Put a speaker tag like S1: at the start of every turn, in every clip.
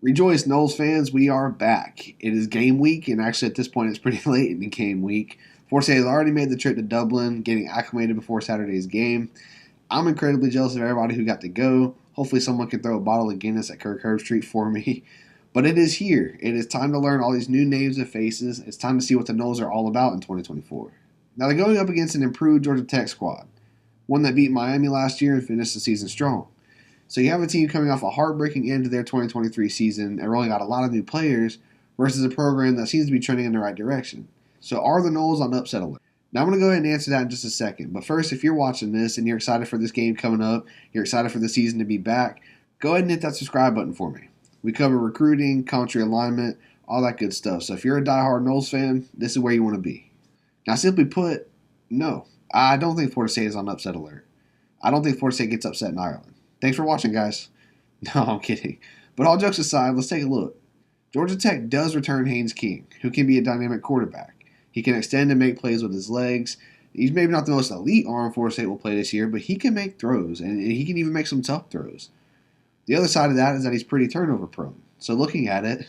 S1: Rejoice, Noles fans, we are back. It is game week, and actually at this point it's pretty late in the game week. Forte has already made the trip to Dublin, getting acclimated before Saturday's game. I'm incredibly jealous of everybody who got to go. Hopefully someone can throw a bottle of Guinness at Kirk Herbstreit for me. But it is here. It is time to learn all these new names and faces. It's time to see what the Noles are all about in 2024. Now they're going up against an improved Georgia Tech squad, one that beat Miami last year and finished the season strong. So you have a team coming off a heartbreaking end to their 2023 season and rolling out a lot of new players versus a program that seems to be trending in the right direction. So are the Noles on upset alert? Now I'm going to go ahead and answer that in just a second. But first, if you're watching this and you're excited for this game coming up, you're excited for the season to be back, go ahead and hit that subscribe button for me. We cover recruiting, country alignment, all that good stuff. So if you're a diehard Noles fan, this is where you want to be. Now, simply put, no, I don't think Florida State is on upset alert. I don't think Florida State gets upset in Ireland. Thanks for watching, guys. No, I'm kidding. But all jokes aside, let's take a look. Georgia Tech does return Haynes King, who can be a dynamic quarterback. He can extend and make plays with his legs. He's maybe not the most elite arm Florida State will play this year, but he can make throws, and he can even make some tough throws. The other side of that is that he's pretty turnover prone. So looking at it,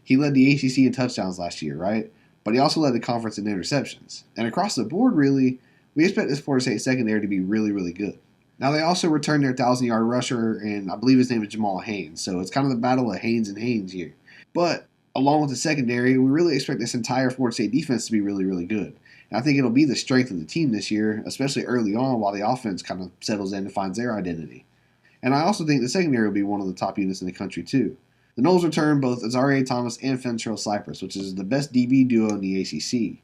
S1: he led the ACC in touchdowns last year, right? But he also led the conference in interceptions. And across the board, really, we expect this Florida State secondary to be really, really good. Now, they also returned their 1,000-yard rusher, and I believe his name is Jamal Haynes. So it's kind of the battle of Haynes and Haynes here. But along with the secondary, we really expect this entire Florida State defense to be really, really good. And I think it'll be the strength of the team this year, especially early on while the offense kind of settles in and finds their identity. And I also think the secondary will be one of the top units in the country, too. The Noles return both Azareye'h Thomas and Fentrell Cypress, which is the best DB duo in the ACC.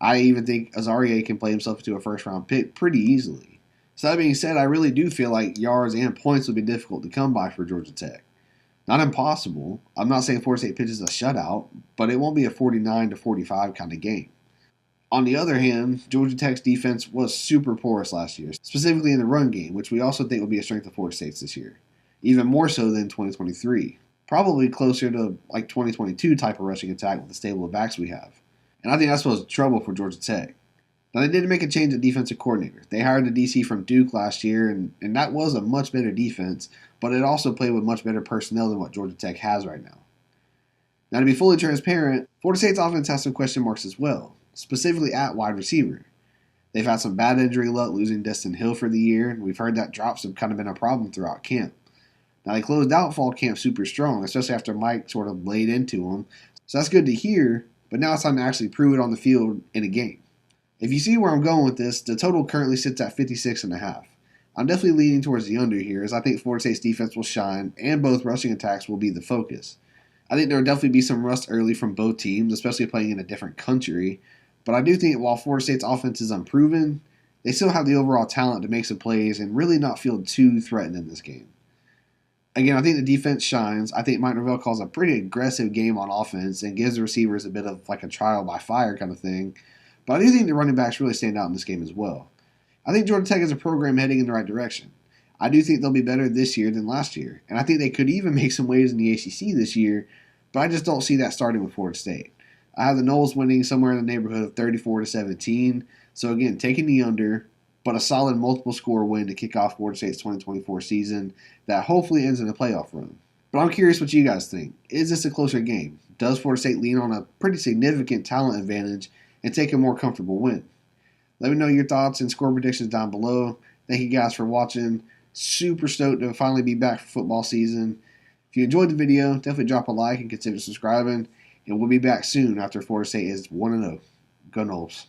S1: I even think Azareye'h can play himself into a first-round pick pretty easily. So that being said, I really do feel like yards and points will be difficult to come by for Georgia Tech. Not impossible. I'm not saying Florida State pitches a shutout, but it won't be a 49-45 kind of game. On the other hand, Georgia Tech's defense was super porous last year, specifically in the run game, which we also think will be a strength of Florida State's this year. Even more so than 2023. Probably closer to like 2022 type of rushing attack with the stable of backs we have. And I think that's what's trouble for Georgia Tech. Now, they did make a change at defensive coordinator. They hired a DC from Duke last year, and that was a much better defense, but it also played with much better personnel than what Georgia Tech has right now. Now, to be fully transparent, Florida State's offense has some question marks as well, specifically at wide receiver. They've had some bad injury luck losing Destin Hill for the year, and we've heard that drops have kind of been a problem throughout camp. Now, they closed out fall camp super strong, especially after Mike sort of laid into them, so that's good to hear, but now it's time to actually prove it on the field in a game. If you see where I'm going with this, the total currently sits at 56.5. I'm definitely leaning towards the under here, as I think Florida State's defense will shine, and both rushing attacks will be the focus. I think there will definitely be some rust early from both teams, especially playing in a different country, but I do think while Florida State's offense is unproven, they still have the overall talent to make some plays and really not feel too threatened in this game. Again, I think the defense shines. I think Mike Norvell calls a pretty aggressive game on offense and gives the receivers a bit of like a trial by fire kind of thing. But I do think the running backs really stand out in this game as well. I think Georgia Tech is a program heading in the right direction. I do think they'll be better this year than last year. And I think they could even make some waves in the ACC this year, but I just don't see that starting with Florida State. I have the Noles winning somewhere in the neighborhood of 34-17. So again, taking the under, but a solid multiple score win to kick off Florida State's 2024 season that hopefully ends in a playoff run. But I'm curious what you guys think. Is this a closer game? Does Florida State lean on a pretty significant talent advantage and take a more comfortable win? Let me know your thoughts and score predictions down below. Thank you guys for watching. Super stoked to finally be back for football season. If you enjoyed the video, definitely drop a like and consider subscribing. And we'll be back soon after Florida State is 1-0. Go Noles.